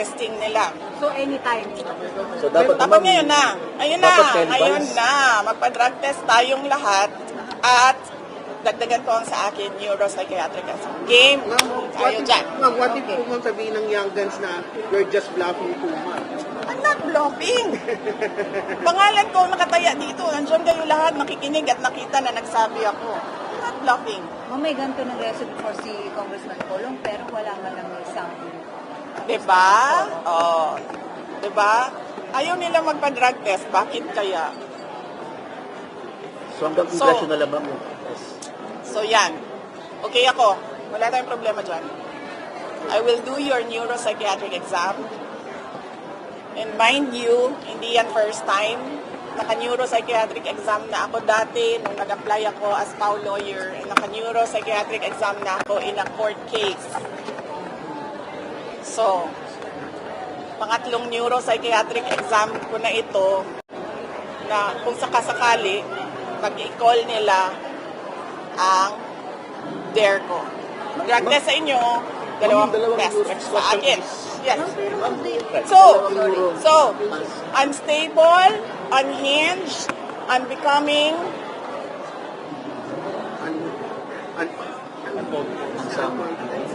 testing nila. So anytime. So dapat Dapat ngayon na. Ayun na. dapat 10 Ngayon buys. na. Magpa-drug test tayong lahat. At dagdagan ko ang sa akin, neuropsychiatric assessment. Game. Tayo dyan. Ma'am, what if po sabihin ng young guns na you're just bluffing too much? I'm not bluffing. Pangalan ko nakataya dito. Nandiyan kayo lahat nakikinig at nakita na nagsabi ako. I'm not bluffing. Ma'am, may ganito ng reso before si Congressman Colong, pero wala man lang isang... Diba? Oh. Diba? Ayaw nila magpa-drug test. Bakit kaya? So hanggang congressional na ma'am. Yes. So yan. Okay ako. Wala tayong problema dyan. I will do your neuropsychiatric exam. And mind you, hindi yan first time. Naka-neuropsychiatric exam na ako dati nung nag-apply ako as PAW lawyer. And naka-neuropsychiatric exam na ako in a court case. So, pangatlong neuropsychiatric exam ko na ito na kung sakasakali, pag-i-call nila ang DARE ko. Drug test sa inyo, dalawang test sa akin. Yes. So, unstable, unhinged, unbecoming,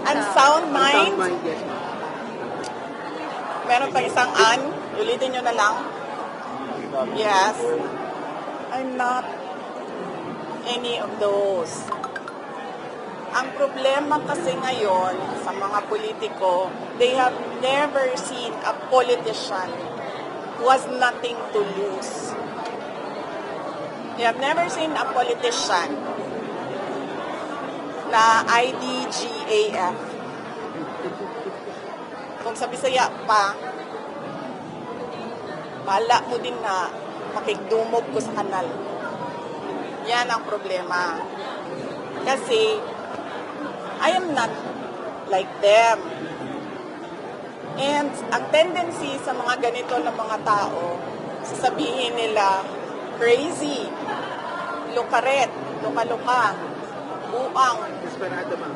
unsound mind. Yes, ma'am. Meron pa isang ulitin nyo na lang. Yes. I'm not any of those. Ang problema kasi ngayon sa mga politiko, they have never seen a politician who has nothing to lose. They have never seen a politician na IDGAF. Kung sa Bisaya pa, bala mo din na makigdumog ko sa kanal. Yan ang problema. Kasi, I am not like them. And ang tendency sa mga ganito na mga tao, sasabihin nila, crazy, lukaret, luka-luka, buang, Desperado, ma'am.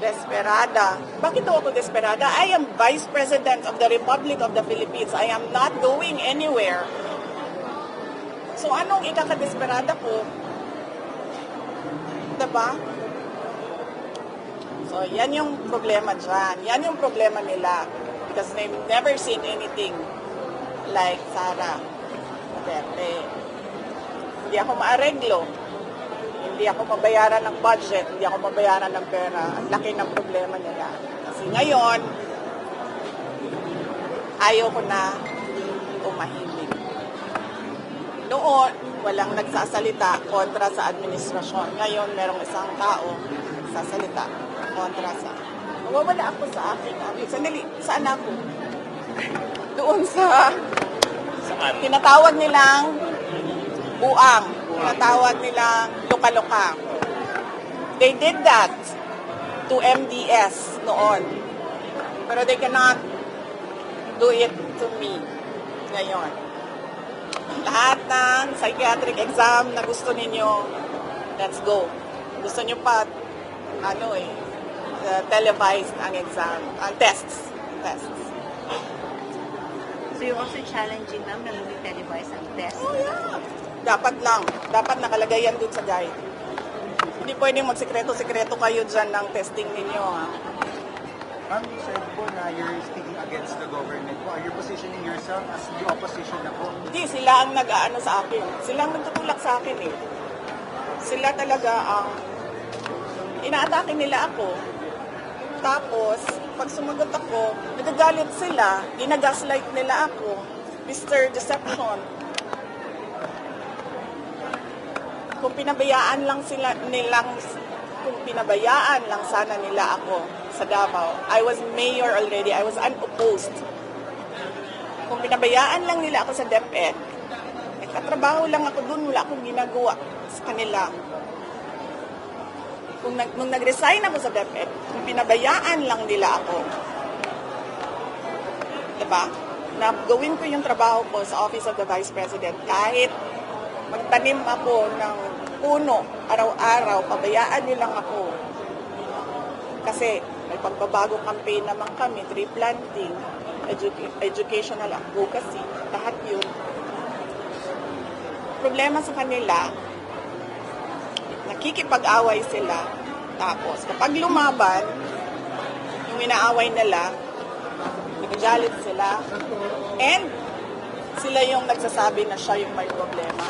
desperada. Bakit ako desperada? I am Vice President of the Republic of the Philippines. I am not going anywhere. So anong ikakadesperada ko? Diba? So yan yung problema dyan. Yan yung problema nila. Because they've never seen anything like Sara Duterte. Hindi ako maareglo. Hindi ako mabayaran ng budget, hindi ako mabayaran ng pera. Ang laki ng problema nila. Kasi ngayon, ayaw ko na umahimik. Noon, walang nagsasalita kontra sa administrasyon. Ngayon, merong isang tao sasalita kontra sa... Nawawala ako sa akin. Sandali, saan ako? Doon sa... Saan? Tinatawag nilang buang. Tinatawag nilang luka-luka. They did that to MDS noon. Pero they cannot do it to me ngayon. Lahat ng psychiatric exam na gusto ninyo, let's go. Gusto nyo pa, televised ang exam, ang tests. So you're also challenging them na televised ang test? Oh, yeah. Dapat lang. Dapat nakalagay yan dun sa guide. Hindi pwedeng magsekreto-sekreto kayo dyan ng testing ninyo. Ha? Ma'am, you said po na you're speaking against the government po. Are you positioning yourself as the opposition na po? Hindi, sila ang nag-aano sa akin. Sila ang nagtutulak sa akin eh. Sila talaga ang inaatake nila ako. Tapos, pag sumagot ako, nagagalit sila, ginagaslight nila ako. Mr. Deception. Kung pinabayaan lang sana nila ako sa Davao, I was mayor already, I was unopposed. Kung pinabayaan lang nila ako sa DepEd, nagtatrabaho lang ako dun, wala akong ginagawa sa kanila. Nung nag-resign ako sa DepEd, kung pinabayaan lang nila ako, diba? Na gawin ko yung trabaho ko sa Office of the Vice President, kahit magtanim ako ng puno araw-araw, pabayaan nyo lang ako. Kasi pagbabago campaign naman kami, tree planting, educational advocacy, lahat yun. Problema sa kanila, nakikipag-away sila, tapos kapag lumaban, yung inaaway nila, nagagalit sila, and sila yung nagsasabi na siya yung may problema.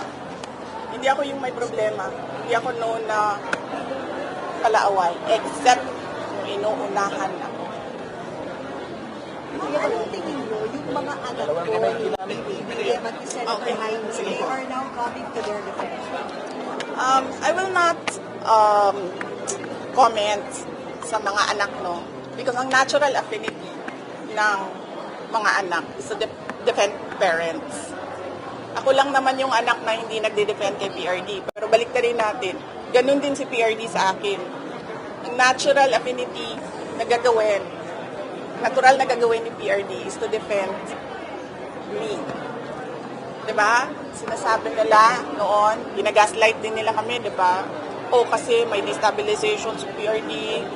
Hindi ako yung may problema. Hindi ako known na kalaaway, except yung inuunahan ako. Anong tingin mo, yung mga anak ko ni BBM at ni Senator Jaime, they are now coming to their defense? I will not comment sa mga anak, no? Because ang natural affinity ng mga anak is to defend parents. Ako lang naman yung anak na hindi nagde-defend kay PRD. Pero balik na rin natin, ganun din si PRD sa akin. Ang natural affinity na gagawin, natural na gagawin ni PRD is to defend me. Diba? Sinasabi nila noon, ginagaslight din nila kami, diba? O kasi may destabilization sa PRD,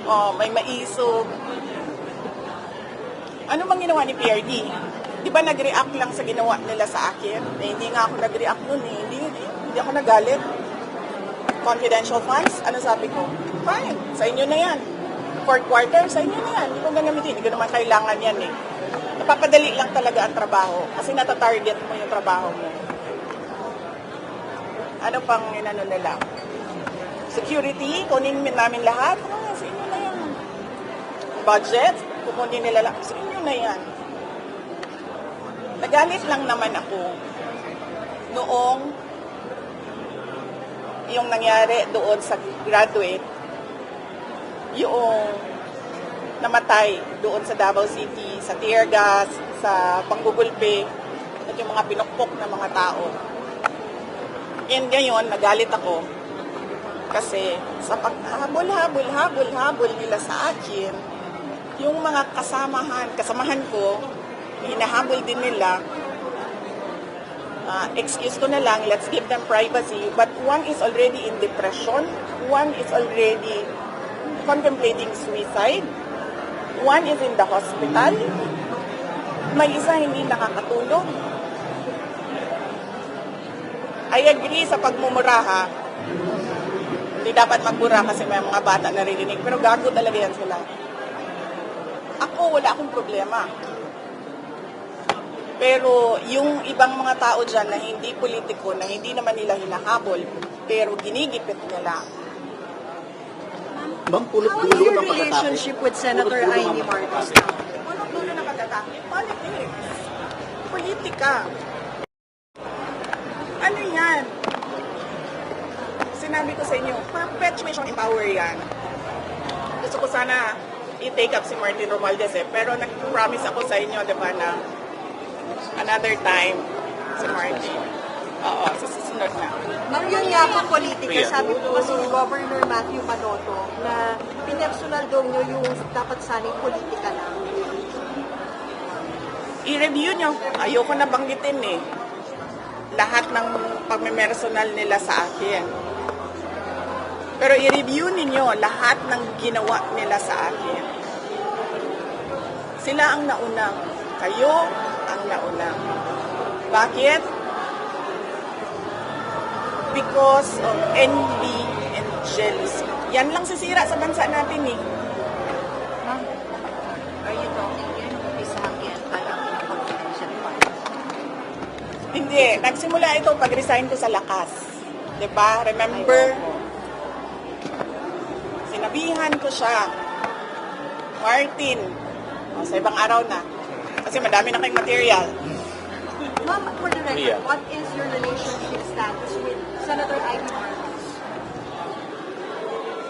o may maisog. Ano bang ginawa ni PRD? Di ba nag-react lang sa ginawa nila sa akin? Eh, hindi nga ako nag-react nun eh. Hindi ako nagalit. Confidential funds, ano sabi ko? Fine, sa inyo na yan. Fourth quarter, sa inyo na yan. Hindi ko gagamitin. Hindi ko naman kailangan yan eh. Napapadali lang talaga ang trabaho kasi natatarget mo yung trabaho mo. Ano pang inano nila? Security, kunin namin lahat. Sa inyo na yan. Budget, kukunin nila lang. Sa inyo na yan. Nagalit lang naman ako noong yung nangyari doon sa graduate, yung namatay doon sa Davao City, sa tear gas, sa panggugulpe, at yung mga pinukpok na mga tao. And ngayon, nagalit ako kasi sa paghabol-habol nila sa akin, yung mga kasamahan ko, hinahabol din nila, excuse ko na lang, let's give them privacy, but one is already in depression, one is already contemplating suicide, one is in the hospital, may isa hindi nakakatulog. I agree sa pagmumura ha, hindi dapat magmura kasi may mga bata naririnig, pero gago talaga yan sila. Ako, wala akong problema. Pero yung ibang mga tao dyan na hindi politiko, na hindi naman nila hinahabol, pero ginigipit nila. Ma'am, How is pulot-dulo your ng pagkatake. relationship with Senator Jaime Marcos? Unang dulo na pagkatake, politics. Politika. Ano yan? Sinabi ko sa inyo, perpetuation in power yan. Gusto ko sana i-take up si Martin Romualdez eh, pero nag-promise ako sa inyo, di ba, na another time si Martin. Oo, sa susunod na. Ma'am, yun nga po politika. Sabi po kasi ni Governor Matthew Manoto na pinersonal daw nyo yung dapat sanay politika na. I-review nyo. Ayoko na banggitin eh. Lahat ng pagmemersonal nila sa akin. Pero i-review ninyo lahat ng ginawa nila sa akin. Sila ang nauna. Kayo ang nauna. Bakit? Because of envy and jealousy. Yan lang sisira sa bansa natin eh. Ma'am, are you talking yan o sa akin alam ng confidential funds? Hindi. Nagsimula ito pag-resign ko sa Lakas. Diba? Remember? Sinabihan ko siya. Martin. O, sa ibang araw na. Kasi madami na kayong material. Ma'am, for the record, what is your relationship status with Senator Jaime Marcos?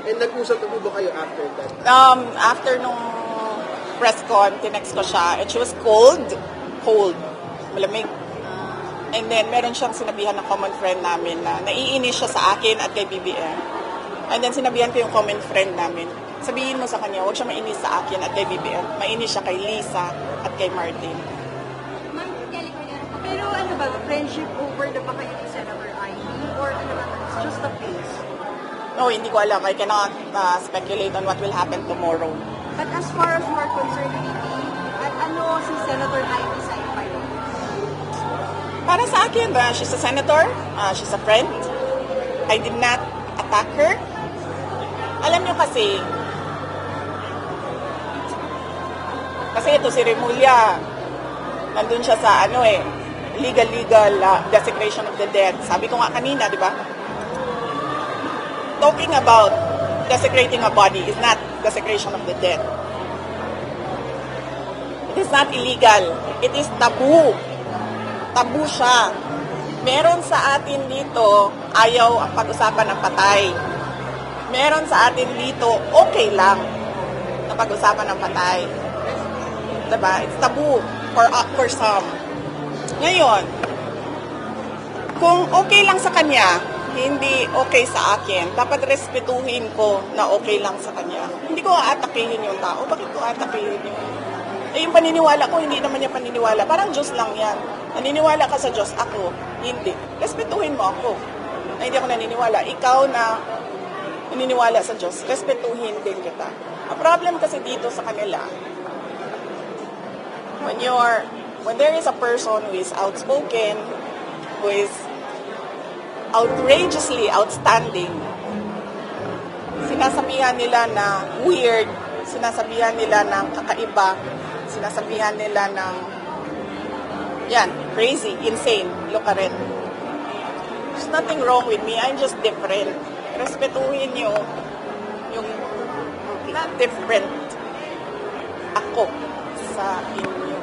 And nag-usap na po ba kayo after that? After nung press con, tinext ko siya. And she was cold. Cold. Malamig. And then, meron siyang sinabihan ng common friend namin na naiinis siya sa akin at kay BBM. And then, sinabihan ko yung common friend namin. Sabihin mo sa kanya, huwag siya mainis sa akin at kay BBM. Mainis siya kay Lisa at kay Martin. Pero ano ba, friendship over na ba kayo ni Senator Jaime? Or ano ba, it's just a phase? No, hindi ko alam. I cannot speculate on what will happen tomorrow. But as far as we're concerned, ano si Senator Heidi Saipay? Para sa akin, she's a senator, she's a friend. I did not attack her. Alam niyo kasi ito si Remulla, nandun siya sa legal desecration of the dead. Sabi ko nga kanina, di ba? Talking about desecrating a body is not desecration of the dead. It is not illegal. It is taboo. Tabu siya. Meron sa atin dito, ayaw ang pag-usapan ng patay. Meron sa atin dito, okay lang na pag-usapan ng patay. Diba? It's taboo for some. Ngayon, kung okay lang sa kanya, hindi okay sa akin, dapat respetuhin ko na okay lang sa kanya. Hindi ko aatakihin yung tao. Bakit ko aatakihin yun? Yung paniniwala ko, hindi naman niya paniniwala. Parang Diyos lang yan. Naniniwala ka sa Diyos, ako. Hindi. Respetuhin mo ako. Na hindi ako naniniwala. Ikaw na naniniwala sa Diyos, respetuhin din kita. Ang problem kasi dito sa kanila, when there is a person who is outspoken, who is outrageously outstanding, sinasabihan nila na weird, sinasabihan nila ng kakaiba, sinasabihan nila ng crazy, insane, look at it. There's nothing wrong with me, I'm just different. Respetuhin nyo yung not different ako sa inyo.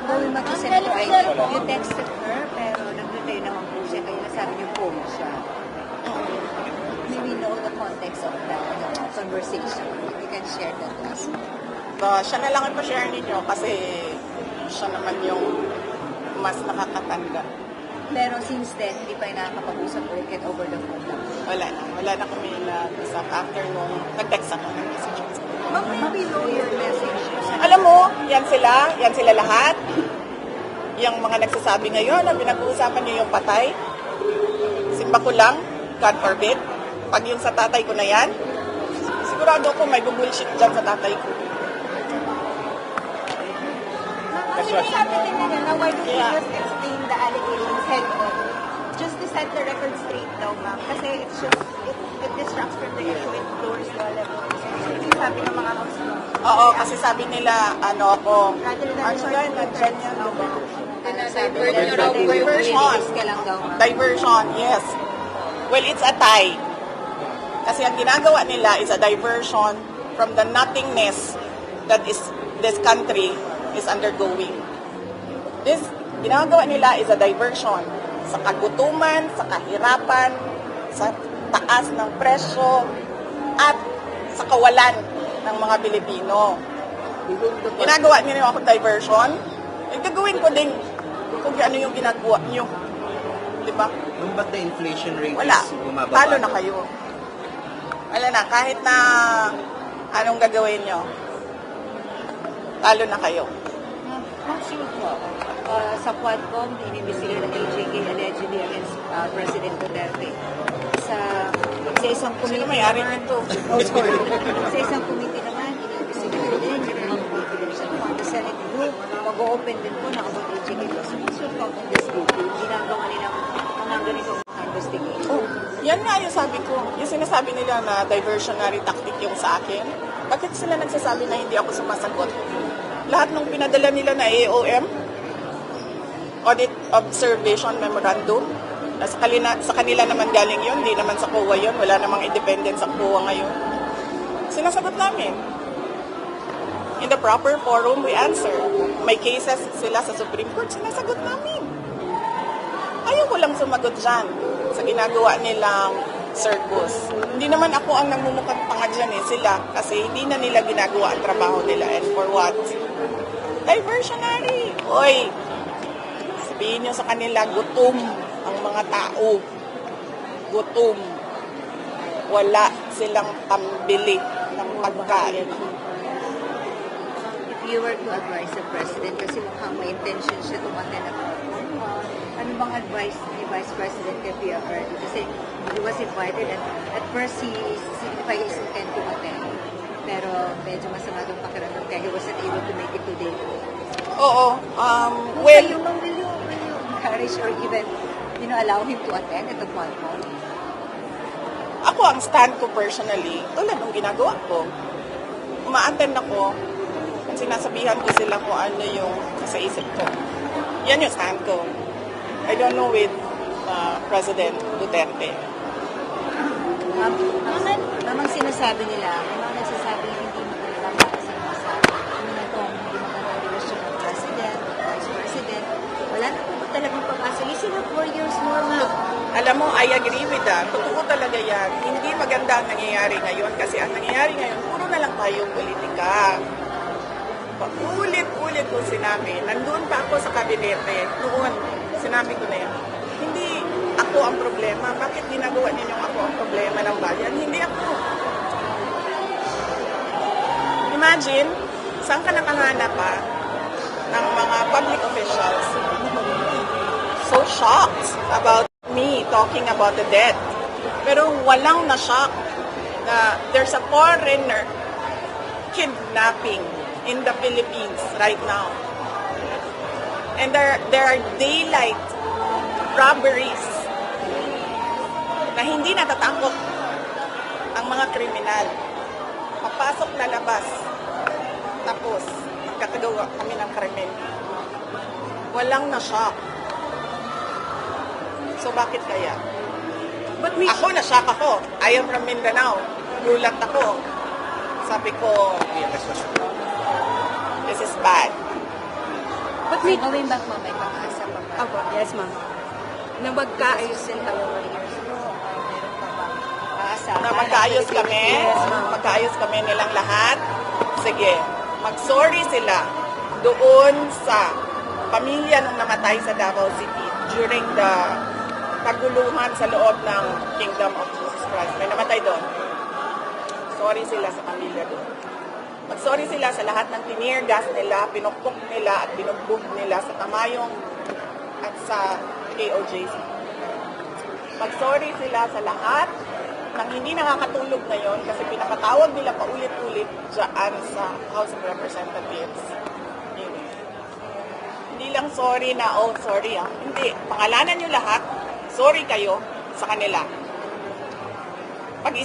Going back to Senator Ivy, you texted her, pero nag-reply naman po siya, kaya nasabi niyo po siya. May we know the context of that conversation. If you can share that with us. Siya na lang ipa-share ninyo kasi siya naman yung mas nakakatanda. Pero since then, hindi pa yung nakakapag-usap or get over the phone lang. Wala na kami nag-usap after nung nag-text ako ng messages. Ma'am, may below your message. Alam mo, yan sila lahat. Yung mga nagsasabi ngayon na pinag-uusapan niyo yung patay, simba ko lang, God forbid, pag yung sa tatay ko na yan, sigurado ako may bullshit dyan sa tatay ko. Kasi sabi din nila na why don't you just explain the allegations head on? Just to set the record straight daw, ma'am. Kasi it's just, it distracts from the issue, it lowers the level. Yung sabi ng mga councilors. Oo, kasi sabi nila, ako, Rather than ano trying yan, to nandyan yan, no. diba? Diversion. Diversion, yes. Well, it's a tie. Kasi ang ginagawa nila is a diversion from the nothingness that is this country is undergoing. This ginagawa nila is a diversion sa kagutuman, sa kahirapan, sa taas ng presyo, at sa kawalan ng mga Pilipino. Ginagawa nila ako diversion, gagawin ko din kung ano yung ginagawa nyo. Diba? Nung ba't the inflation rate Wala. is bumababa? Talo na kayo. Wala na. Kahit na anong gagawin nyo, talo na kayo. Actually po, sa Quadcom, inimbestiga ng AJK allegedly against President Duterte. Sa isang committee. Sino may-ari nito? Sa isang committee naman, inimbestiga din yung mga confidential fund. The Senate group, mag-open din po na about AJK. So, what's your thought on this group? Ginagawa nilang mga ganitong investigation. Oh, yan nga yung sabi ko. Yung sinasabi nila na diversionary tactic yung sa akin. Bakit sila nagsasabi na hindi ako sumasagot? Lahat ng pinadala nila na AOM, Audit Observation Memorandum, sa kanila naman galing yun, hindi naman sa COA yun, wala namang independent sa COA ngayon. Sinasagot namin. In the proper forum, we answer. May cases sila sa Supreme Court, sinasagot namin. Ayaw ko lang sumagot dyan sa ginagawa nilang circus. Hindi naman ako ang nagmumukhang tanga dyan sila kasi hindi na nila ginagawa ang trabaho nila and for what? Diversionary. Oy, sabihin nyo sa kanila, gutom ang mga tao. Gutom. Wala silang pambili ng pagkain. If you were to advise the President, kasi mukhang may intention siya tumaten ako, ano bang advice ni Vice President Villanueva? Kasi he was invited and at first he signified his intent to attend. pero medyo masama yung pakiramdam kaya he wasn't able to make it today. Oo. Will you encourage or even, allow him to attend at the Qualcomm? Ako, ang stand ko personally, tulad ng ginagawa ko, uma-attend ako at sinasabihan ko sila kung ano yung sa isip ko. Yan yung stand ko. I don't know with President Duterte. Mamang sinasabi nila, may mga nagsasabi na hindi maganda sa itong hindi maganda relasyon ng President, Vice President. Wala na po talagang pag-asa. Listen na 4 years more, ma'am. Alam mo, I agree with that. Totoo talaga yan. Hindi maganda ang nangyayari ngayon kasi ang nangyayari ngayon, puro na lang tayong politika. Paulit-ulit ko sinabi. Nandun pa ako sa kabinete. Noon, sinabi ko na yan. Hindi ako ang problema. Bakit ginagawa ninyong ako ang problema ng bayan? Hindi ako. Imagine, saan ka nakahanap pa ng mga public officials so shocked about me talking about the dead. Pero walang na-shock na there's a foreigner kidnapping in the Philippines right now. And there are daylight robberies na hindi natatakot ang mga kriminal. Papasok na labas. Tapos, magkakagawa kami ng krimen. Walang na-shock. So, bakit kaya? Ako, na-shock ako. I am from Mindanao. Gulat ako. Sabi ko, this is bad. But going back, ma'am, may pag-asa pa ba? Opo, yes, ma'am. Na magkaayos din tayo 4 years. Meron pa bang pag-asa? Na magkaayos kami, magkaayos kami nilang lahat. Sige, mag-sorry sila doon sa pamilya nung namatay sa Davao City during the kaguluhan sa loob ng Kingdom of Jesus Christ. May namatay doon. Sorry sila sa pamilya doon. Mag-sorry sila sa lahat ng tinir gas nila, pinukpok nila at binugbog nila sa Tamayong at sa KOJC. Mag-sorry sila sa lahat ng hindi nakakatulog ngayon kasi pinapatawag nila paulit-ulit dyan sa House of Representatives. Yun. Hindi lang sorry na, oh sorry ah. Hindi. Pangalanan nyo lahat, sorry kayo sa kanila. Pag